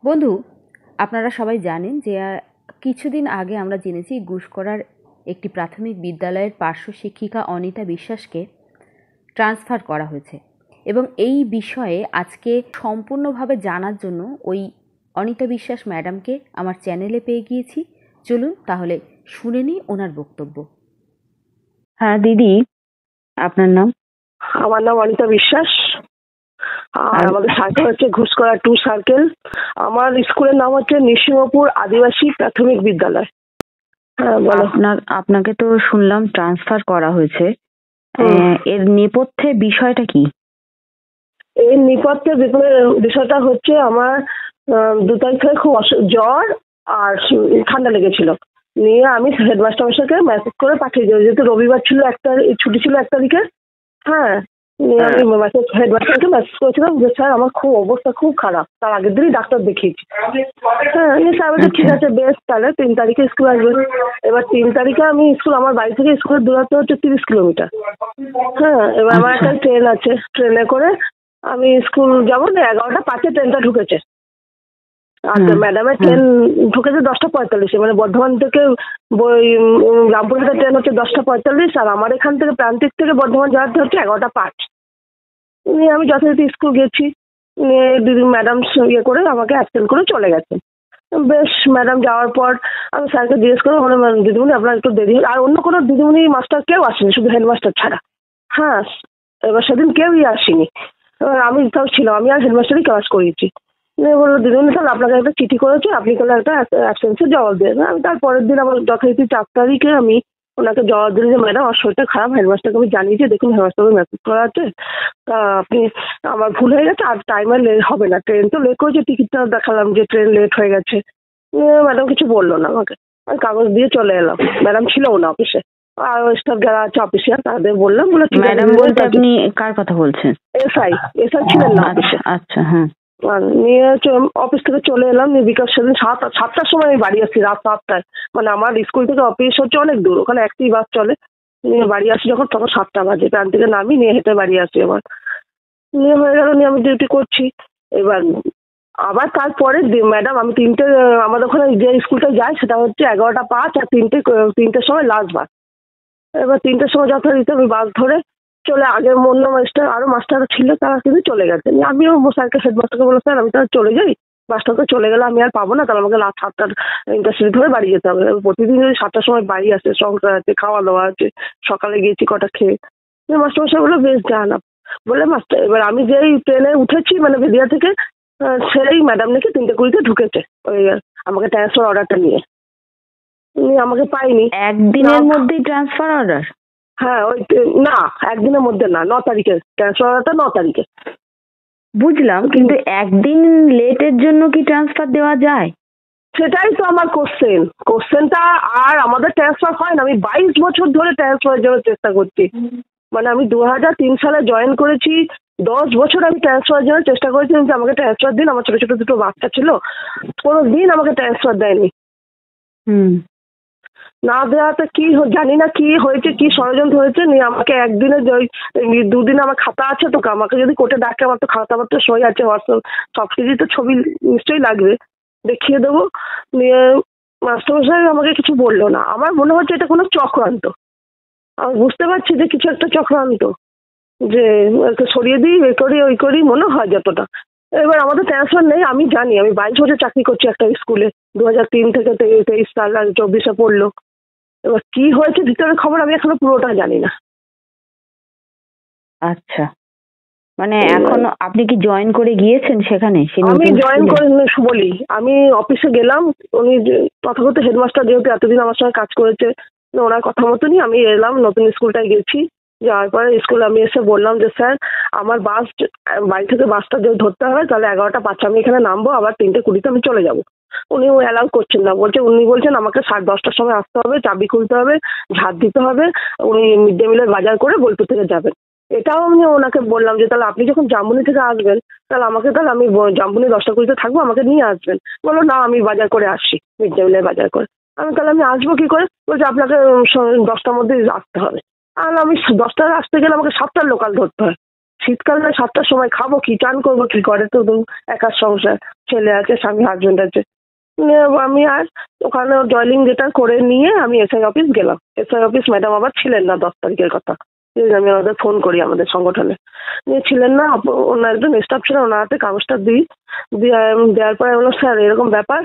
বন্ধু, আপনারা সবাই জানেন যে কিছুদিন আগে আমরা জেনেছি গুসকরার একটি প্রাথমিক বিদ্যালয়ের পার্শ্ব শিক্ষিকা অনিতা বিশ্বাসকে ট্রান্সফার করা হয়েছে। এবং এই বিষয়ে আজকে সম্পূর্ণভাবে জানার জন্য ওই অনিতা বিশ্বাস ম্যাডামকে আমার চ্যানেলে পেয়ে গিয়েছি। চলুন তাহলে শুনে নিই ওনার বক্তব্য। হ্যাঁ দিদি, আপনার নাম? আমার নাম অনিতা বিশ্বাস। আর আমাদের সার্কেল হচ্ছে ঘুষকরা 2 সার্কেল। আমার স্কুলের নাম হচ্ছে নৃসিংহপুর আদিবাসী প্রাথমিক বিদ্যালয়। হ্যাঁ বলো। আপনাকে তো শুনলাম ট্রান্সফার করা হয়েছে, এর নেপথ্যে বিষয়টা কি? এই নেপথ্যে বিষয়টা হচ্ছে আমার 2 তারিখ থেকে খুব জ্বর আর ঠান্ডা লেগেছিল। নিয়ে আমি হেডমাস্টার মশাইকে মেসেজ করে পাঠিয়ে দিই, যেহেতু রবিবার ছিল, ছুটি ছিল 1 তারিখে। হ্যাঁ, নিয়ে আমি হেডমাস্টারকে মেসেজ করেছিলাম যে স্যার আমার খুব অবস্থা খুব খারাপ, তার আগের দিনই ডাক্তার দেখিয়েছি। হ্যাঁ, নিয়ে স্যার বলছে ঠিক আছে বেশ, তাহলে 3 তারিখে স্কুল আসবে। এবার 3 তারিখে আমি আমার বাড়ি থেকে স্কুলের দূরত্ব হচ্ছে 30 কিলোমিটার। হ্যাঁ, এবার আমার একটা ট্রেন আছে, ট্রেনে করে আমি স্কুল যাবো। 11টা 5-এ ট্রেনটা ঢুকেছে। আচ্ছা, ম্যাডামের ট্রেন ঢুকেছে 10টা 45-এ, মানে বর্ধমান থেকে রামপুরহাটের ট্রেন হচ্ছে 10টা 45, আর আমার এখান থেকে প্রান্তিক থেকে বর্ধমান যাওয়ার হচ্ছে 11টা 5। নিয়ে আমি যথারীতি স্কুল গেছি। নিয়ে দিদি ম্যাডাম ইয়ে করে আমাকে অ্যাবসেন্ট করে চলে গেছে। বেশ, ম্যাডাম যাওয়ার পর আমি স্যারকে জিজ্ঞেস করে দিদিমণি আপনার একটু দেরি, আর অন্য কোনো দিদিমণি মাস্টার কেউ আসেনি, শুধু হেডমাস্টার ছাড়া। হ্যাঁ, এবার সেদিন কেউই আসেনি। এবার আমি তাও ছিলাম, আমি আর হেডমাস্টারই ক্লাস করিয়েছি। বললো দিদিমণি তাহলে আপনাকে একটা চিঠি করেছে, আপনি তাহলে একটা অ্যাবসেন্সের জবাব দেন। আমি তার পরের দিন আমার যথারীতি 4 তারিখে আমি ওনাকে জবাব দিলাম যে ম্যাডাম আমার শরীরটা খারাপ, হেডমাস্টারকে আমি জানিয়েছি, দেখুন হেডমাস্টারকে মেসেজ করা আছে, তা আপনি আমার ভুল হয়ে গেছে, আর টাইমে লেট হবে না, ট্রেন তো লেট করেছে, টিকিটটা দেখালাম যে ট্রেন লেট হয়ে গেছে। ম্যাডাম কিছু বললো না আমাকে, আমি কাগজ দিয়ে চলে এলাম। ম্যাডাম ছিল না অফিসে, আর স্টাফ যারা আছে অফিসিয়াল তাদের বললাম, বলে ম্যাডাম বলতে আপনি কার কথা বলছেন? এসআই এসআই ছিলেন না অফিসে। আচ্ছা, হ্যাঁ। নিয়ে অফিস থেকে চলে এলাম। নিয়ে বিকাল সেদিন 7টার সময় আমি বাড়ি আসি, রাত 7টায়। মানে আমার স্কুল থেকে অফিস হচ্ছে অনেক দূর, ওখানে একটি বাস চলে। নিয়ে বাড়ি আসি যখন, তখন 7টা বাজে। ট্রেন থেকে নামি, নিয়ে হেঁটে বাড়ি আসি। আবার নিয়ে হয়ে গেল, নিয়ে আমি ডিউটি করছি। এবার আবার তারপরে ম্যাডাম আমি 3টে, আমাদের ওখানে যে স্কুলটা যায় সেটা হচ্ছে 11টা 5, আর 3টের সময় লাস্ট বাস। এবার 3টের সময় যথারীতি আমি বাস ধরে চলে, আগে অন্য মাস্টার আরো মাস্টাররা ছিল, তারা কিন্তু চলে গেছে। আমিও স্যারকে হেডমাস্টারকে বললাম স্যার আমি তাহলে চলে যাই, বাসটা তো চলে গেলে আমি আর পাবো না, তাহলে আমাকে রাত 7টার ইন্টারসিটি ধরে বাড়ি যেতে হবে। প্রতিদিন যদি 7টার সময় বাড়ি আসে, সংসার আছে, খাওয়া দাওয়া আছে, সকালে গিয়েছি কটা খেয়ে। মাস্টারমশাই বললো বেশ যান। বলে মাস্টার, এবার আমি যেই ট্রেনে উঠেছি মানে বেদিয়া থেকে, সেই ম্যাডাম নাকি 3টে 20-তে ঢুকেছে ওই আমাকে ট্রান্সফার অর্ডারটা নিয়ে। আমাকে পাইনি। একদিনের মধ্যেই ট্রান্সফার অর্ডার? হ্যাঁ, ওই না, একদিনের মধ্যে না, 9 তারিখে ট্রান্সফার অর্ডারটা, 9 তারিখে। বুঝলাম, কিন্তু একদিন লেটের জন্য কি ট্রান্সফার দেওয়া যায়? সেটাই তো আমার কোশ্চেনটা। আর আমাদের ট্রান্সফার হয় না, আমি 22 বছর ধরে ট্রান্সফারের জন্য চেষ্টা করছি। মানে আমি 2003 সালে জয়েন করেছি, 10 বছর আমি ট্রান্সফারের জন্য চেষ্টা করেছি যে আমাকে ট্রান্সফার দিন। আমার ছোট ছোট 2টো বাচ্চা ছিল, কোনো দিন আমাকে ট্রান্সফার দেয়নি। না দেওয়াতে কি জানি না কি হয়েছে, কি ষড়যন্ত্র হয়েছে। নিয়ে আমাকে একদিনে 2 দিন আমার খাতা আছে, তো আমাকে যদি কোর্টে ডাকে, আমার তো খাতা পত্র সই আছে, হোয়াটসঅ্যাপ সব কিছু তো ছবি নিশ্চয়ই লাগবে, দেখিয়ে দেবো। নিয়ে মাস্টারমশাই আমাকে কিছু বললো না। আমার মনে হচ্ছে এটা কোনো চক্রান্ত। আমি বুঝতে পারছি যে কিছু একটা চক্রান্ত, যে ওকে সরিয়ে দিই, এ করি ওই করি, মনে হয় যতটা। এবার আমাদের ট্রান্সফার নেই, আমি জানি। আমি 22 বছর চাকরি করছি একটা স্কুলে, 2003 থেকে 23 সাল আর 24-এ পড়লো। এবার কি হয়েছে ভিতরের খবর আমি এখনো পুরোটা জানি না। আচ্ছা, মানে এখন আপনি কি জয়েন করে গিয়েছেন সেখানে? আমি জয়েন করে বলি, আমি অফিসে গেলাম। উনি তথাগত হেডমাস্টার যেহেতু এতদিন আমার সঙ্গে কাজ করেছে, ওনার কথা মতনই আমি এলাম, নতুন স্কুলটায় গেছি। যাওয়ার পরে স্কুলে আমি এসে বললাম যে স্যার আমার বাস, বাড়ি থেকে বাসটা যদি ধরতে হবে তাহলে 11টা 5 আমি এখানে নামবো, আবার 3টে 20-তে আমি চলে যাবো। উনি অ্যালাউ করছেন না, উনি বলছেন আমাকে 10:30টার সময় আসতে হবে, চাবি খুলতে হবে, ঝাড় দিতে হবে। উনি মিড ডে মিলের বাজার করে বোলপুর থেকে যাবেন। এটাও আমি ওনাকে বললাম যে তাহলে আপনি যখন জামবনি থেকে আসবেন, তাহলে তাহলে আমি জামবনি 10টা 20-তে থাকবো, আমাকে নিয়ে আসবেন। বললো না আমি বাজার করে আসছি, মিড ডে মিলের বাজার করে। তাহলে আমি আসবো কি করে? বলছে আপনাকে 10টার মধ্যে আসতে হবে। আর আমি 10টায় আসতে গেলে আমাকে 7টার লোকাল ধরতে হয়, শীতকালে 7টার সময় খাবো কি, চান করবো কি করে, তো একার সংসার, ছেলে আছে, স্বামী হাজবেন্ড আছে। নিয়ে আমি আর ওখানে জয়নিং লেটার করে নিয়ে আমি এসআই অফিস গেলাম। এসআই অফিস ম্যাডাম আবার ছিলেন না 10 তারিখের কথা, আমি আমাদের ফোন করি আমাদের সংগঠনে, নিয়ে ছিলেন না, ওনার একজন স্টাফ ছিলেন, ওনার হাতে কাগজটা দেওয়ার পরে বললো স্যার এরকম ব্যাপার।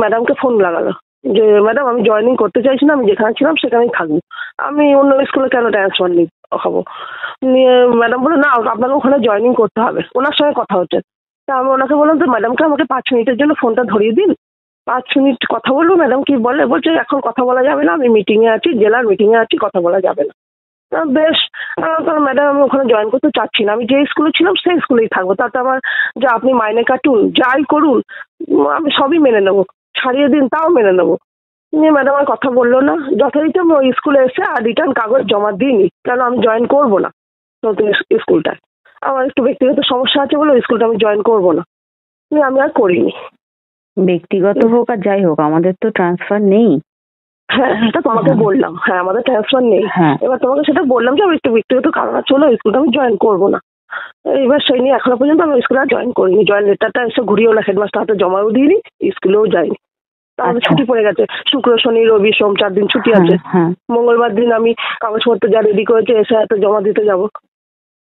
ম্যাডামকে ফোন লাগালো যে ম্যাডাম আমি জয়েনিং করতে চাইছি না, আমি যেখানে ছিলাম সেখানেই থাকবো, আমি অন্য স্কুলে কেন ট্রান্সফার হবো। নিয়ে ম্যাডাম বললো না আপনাকে ওখানে জয়েনিং করতে হবে, ওনার সঙ্গে কথা হচ্ছে। তা আমি ওনাকে বললাম তো ম্যাডামকে আমাকে 5 মিনিটের জন্য ফোনটা ধরিয়ে দিন, 5 মিনিট কথা বলবো। ম্যাডাম কি বলে, বলছে এখন কথা বলা যাবে না, আমি মিটিংয়ে আছি, জেলার মিটিংয়ে আছি, কথা বলা যাবে না। বেশ, ম্যাডাম আমি ওখানে জয়েন করতে চাচ্ছি না, আমি যে স্কুলে ছিলাম সেই স্কুলেই থাকবো, তাতে আমার যে আপনি মাইনে কাটুন যাই করুন আমি সবই মেনে নেবো, ছাড়িয়ে দিন তাও মেনে নেবো। নিয়ে ম্যাডাম আর কথা বললো না, যথারীতি আমি ওই স্কুলে এসে আর রিটার্ন কাগজ জমা দিইনি, কেন আমি জয়েন করবো না নতুন স্কুলটায়, আমার একটু ব্যক্তিগত সমস্যা আছে বলে ওই স্কুলটা আমি জয়েন করবো না, নিয়ে আমি আর করিনি। ব্যক্তিগত হোক আর যাই হোক, আমাদের তো ট্রান্সফার নেই। হ্যাঁ সেটা তোমাকে বললাম, হ্যাঁ আমাদের ট্রান্সফার নেই। হ্যাঁ, এবার তোমাকে সেটা বললাম যে আমি একটু ব্যক্তিগত কারণ আছে বলে স্কুলটা আমি জয়েন করবো না। এবার সেই নিয়ে এখনো পর্যন্ত আমি স্কুলে আর জয়েন করিনি, জয়েন লেটারটা এসে ঘুরিয়েও না, হেডমাস্টার হাতে জমাও দিইনি, স্কুলেও যাইনি। তাহলে ছুটি পড়ে গেছে, শুক্র শনি রবি সোম 4 দিন ছুটি আছে। মঙ্গলবার দিন আমি কাগজপত্র যা রেডি করেছে এসে হাতে জমা দিতে যাব।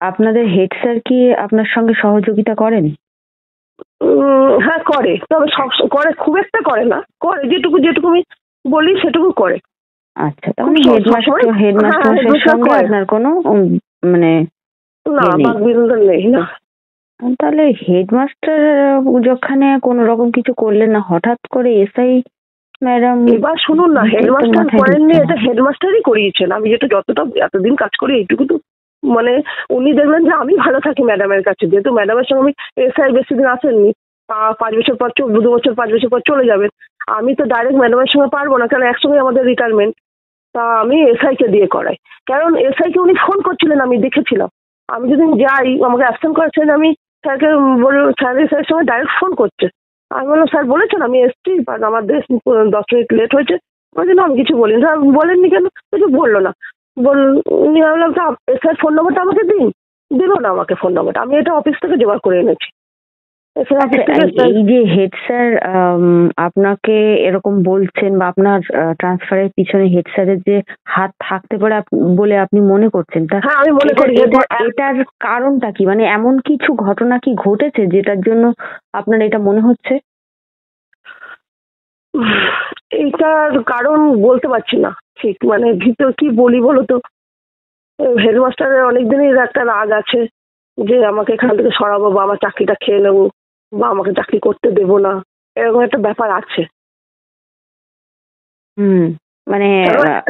আপনাদের হেড স্যার কি আপনার সঙ্গে সহযোগিতা করেন? হ্যাঁ করে, তবে সব করে খুব একটা করে না, করে যেটুকু যেটুকু আমি বলি সেটুকু করে। আচ্ছা, তাহলে হেডমাস্টারের সঙ্গে আপনার কোনো মানে না বাকবিতণ্ডা নেই না। তাহলে হেডমাস্টার যেখানে কোনো রকম কিছু করলেন না, হঠাৎ করে এসআই ম্যাডাম। এবার শুনুন না, হেডমাস্টার করেননি, এটা হেডমাস্টারই করিয়েছেন। আমি যেটা যতটা এতদিন কাজ করি এইটুকু তো মানে উনি দেখলেন যে আমি ভালো থাকি ম্যাডামের কাছে, যেহেতু ম্যাডামের সঙ্গে আমি এসআই বেশি দিন আসেননি, 5 বছর পর 2 বছর 5 বছর পর চলে যাবেন, আমি তো ডাইরেক্ট ম্যাডামের সঙ্গে পারবো না, কারণ একসঙ্গে আমাদের রিটায়ারমেন্ট। তা আমি এসআইকে দিয়ে করাই, কারণ এসআইকে উনি ফোন করছিলেন, আমি দেখেছিলাম। আমি যেদিন যাই আমাকে অ্যাবসেন্ট করেছেন, আমি স্যারকে স্যার এসআইয়ের সঙ্গে ডাইরেক্ট ফোন করছে। আমি বললাম স্যার বলেছেন আমি এসছি, বাট আমার 10 মিনিট লেট হয়েছে। ওই জন্য আমি কিছু বলিনি। স্যার বলেননি কেন, কিছু বললো না। নিয়ে ভাবলাম তো এসআই ফোন নম্বরটা আমাকে দিন, দিল না আমাকে ফোন নম্বরটা, আমি এটা অফিস থেকে জোগাড় করে এনেছি। এই যে হেড স্যার আপনাকে এরকম বলছেন বা আপনার ট্রান্সফারের পিছনে হেড স্যারের যে হাত থাকতে পারে বলে আপনি মনে করছেন, তা হ্যাঁ আমি মনে করি। এটার কারণটা কি, মানে এমন কিছু ঘটনা কি ঘটেছে যেটার জন্য আপনার এটা মনে হচ্ছে? এইটার কারণ বলতে পারছি না ঠিক, মানে ভিতর কি বলি বলো তো। হেডমাস্টারের অনেকদিনই একটা রাগ আছে যে আমাকে এখান থেকে সরাবো বা আমার চাকরিটা খেয়ে নেবো বা আমাকে চাকরি করতে দেবো না, এরকম একটা ব্যাপার আছে। মানে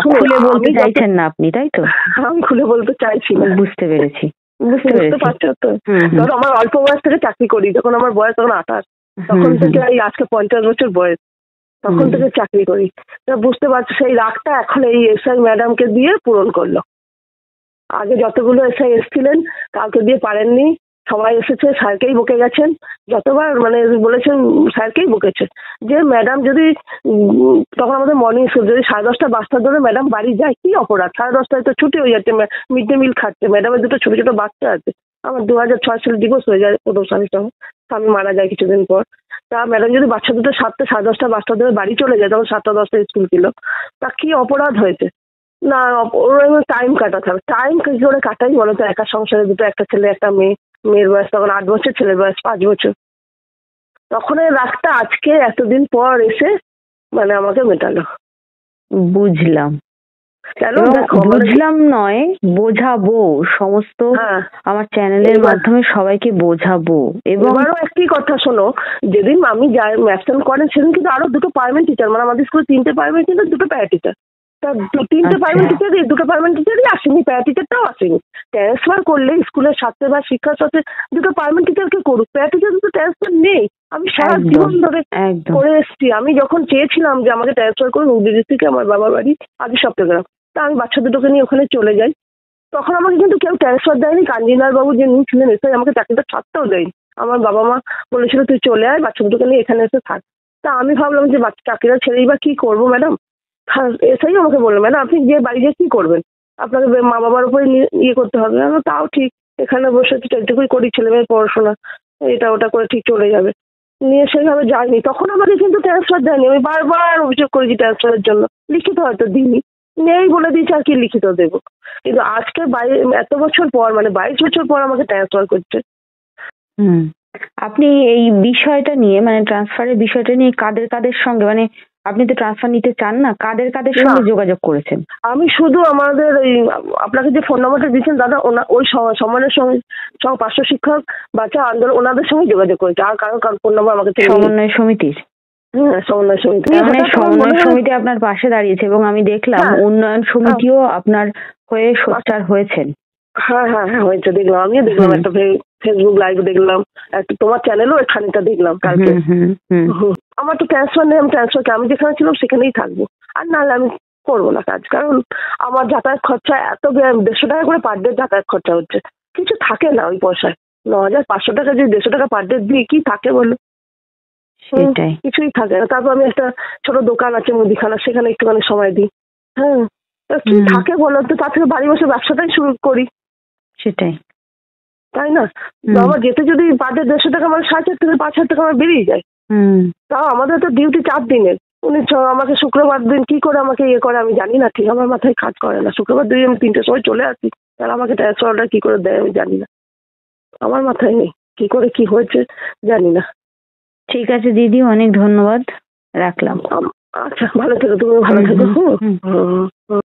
খুলে বলতে চাইছেন না আপনি, তাই তো? আমি খুলে বলতে চাইছি না। বুঝতে পেরেছি, বুঝতে পারছো তো। ধরো আমার অল্প বয়স থেকে চাকরি করি, যখন আমার বয়স তখন 28, তখন থেকে এই আজকে 50 বছর বয়স, তখন থেকে চাকরি করি। বুঝতে পারছো সেই রাগটা এখন এই এসআই ম্যাডামকে দিয়ে পূরণ করলো। আগে যতগুলো এসআই এসেছিলেন কাউকে দিয়ে পারেননি, সবাই এসেছে স্যারকেই বকে গেছেন, যতবার মানে বলেছেন স্যারকেই বকেছে যে ম্যাডাম যদি তখন আমাদের মর্নিং স্কুল, যদি 10:30 বাজটা ধরে ম্যাডাম বাড়ি যায় কি অপরাধ, 10:30টায় তো ছুটি হয়ে যাচ্ছে, মিড ডে মিল খাচ্ছে, ম্যাডামের দুটো ছোট ছোট বাচ্চা আছে। আমার 2006 সালে ডিভোর্স হয়ে যায় প্রথম স্বামীর সঙ্গে, স্বামী মারা যায় কিছুদিন পর। তা ম্যাডাম যদি বাচ্চা দুটো 7টা 10:30 বাজটা ধরে বাড়ি চলে যায়, তখন 7টা 10টা স্কুল ছিল, তা কি অপরাধ হয়েছে না, ওর টাইম কাটাতে হবে। টাইম কি করে কাটাই বলো তো, একা সংসারে দুটো, একটা ছেলে একটা মেয়ে, মেয়ের বয়স তখন 8 বছর, ছেলের বয়স 5 বছর। তখন এই রাগটা আজকে এতদিন পর এসে মানে আমাকে মেটালো। বুঝলাম, বুঝলাম নয়, বোঝাবো সমস্ত আমার চ্যানেলের মাধ্যমে সবাইকে বোঝাবো। এবং একটি কথা শোনো, যেদিন আমি যাই ম্যাথস করেন সেদিন কিন্তু আরো দুটো পার্মানেন্ট টিচার, মানে আমাদের স্কুলে 3টে পার্মানেন্ট টিচার, 2টো প্যারা টিচার, তা 3টে পার্মানেন্ট টিচারই, 2টো পার্মানেন্ট টিচারই আসেনি, প্যারা টিচারটাও আসেনি। ট্রান্সফার করলে স্কুলের ছাত্র বা শিক্ষার সাথে 2টো পার্মানেন্ট টিচারকে করুক, প্যারা টিচার তো ট্রান্সফার নেই। আমি সারা জীবন ধরে করে এসেছি। আমি যখন চেয়েছিলাম যে আমাকে ট্রান্সফার করুন উদয়গিরি থেকে আমার বাবার বাড়ি আদি সপ্তগ্রাম, তা আমি বাচ্চা দুটোকে নিয়ে ওখানে চলে যাই, তখন আমাকে কিন্তু কেউ ট্রান্সফার দেয়নি। কাঞ্জিলাল বাবু যে ছিলেন এসে আমাকে চাকরিটা ছাড়তেও দেয়নি। আমার বাবা মা বলেছিল তুই চলে আয়, বাচ্চা দুটোকে নিয়ে এখানে এসে থাক। তা আমি ভাবলাম যে বাচ্চা চাকরিটা ছেড়েই বা কি করবো ম্যাডাম। এসেই আমাকে বললো ম্যাডাম আপনি যে বাড়ি গিয়ে কি করবেন, আপনাকে মা বাবার উপরে ইয়ে করতে হবে। তাও ঠিক, এখানে বসে তো এইটুকুই করি, ছেলে মেয়ের পড়াশোনা এটা ওটা করে ঠিক চলে যাবে, নিয়ে সেভাবে যায়নি। তখন আমাকে কিন্তু ট্রান্সফার দেয়নি, আমি বারবার অভিযোগ করেছি ট্রান্সফারের জন্য, লিখিত হয়তো দিইনি, নেই বলে দিয়েছি আর কি লিখিত দেবো। কিন্তু আজকে এত বছর পর, মানে 22 বছর পর আমাকে ট্রান্সফার করছে। হুম। আপনি এই বিষয়টা নিয়ে, মানে ট্রান্সফারের বিষয়টা নিয়ে কাদের কাদের সঙ্গে, মানে আপনি তো ট্রান্সফার নিতে চান না, কাদের কাদের সঙ্গে না। যোগাযোগ করেছেন? আমি শুধু আমাদের এই আপনাকে যে ফোন নাম্বারটা দিয়েছেন দাদা, ওই সম্মানের সঙ্গে পার্শ্ব শিক্ষক বাচ্চা আন্দোলন ওনাদের সঙ্গে যোগাযোগ করেছে, আর কারো ফোন নাম্বার আমাকে থেকে নেই। সমন্বয় সমিতির? হ্যাঁ, সমন্বয় সমিতি। মানে সমন্বয় সমিতি আপনার পাশে দাঁড়িয়েছে এবং আমি দেখলাম হ্যাঁ। উন্নয়ন সমিতিও আপনার হয়ে সোচ্চার হয়েছেন। হ্যাঁ হ্যাঁ হ্যাঁ হয়েছে, দেখলাম, আমিও দেখলাম একটা ফেসবুক লাইভ দেখলাম, একটা তোমার চ্যানেলও খানিকটা দেখলাম কালকে। আমার তো ট্রান্সফার নেই, আমি ট্রান্সফার আমি যেখানে ছিলাম সেখানেই থাকবো, আর নাহলে আমি করবো না কাজ। কারণ আমার যাতায়াত খরচা এত 150 টাকা করে পার ডে যাতায়াত খরচা হচ্ছে, কিছু থাকে না ওই পয়সায়। 9500 টাকা যদি 150 টাকা পার ডে দিই কি থাকে বলো? সেটাই। কিছুই থাকে না। তারপর আমি একটা ছোট দোকান আছে মুদিখানা, সেখানে একটুখানি সময় দিই। হ্যাঁ, কি থাকে বলো তো? তার থেকে বাড়ি বসে ব্যবসাটাই শুরু করি। সেটাই, তাই না? আমার যেতে যদি পার ডে 150 টাকা, মানে 4,500 থেকে 5,000 টাকা আমার বেরিয়ে যায়। তাও আমাদের তো ডিউটি 4 দিনের। উনি আমাকে শুক্রবার দিন কি করে আমাকে ইয়ে করে আমি জানি না, ঠিক আমার মাথায় কাজ করে না। শুক্রবার দিন আমি 3টের সময় চলে আসি, তাহলে আমাকে ট্রান্সফারটা কি করে দেয় আমি জানি না, আমার মাথায় নেই কি করে কি হয়েছে জানি না। ঠিক আছে দিদি, অনেক ধন্যবাদ, রাখলাম। আচ্ছা, ভালো থেকো, তুমি ভালো থেকো। হুম।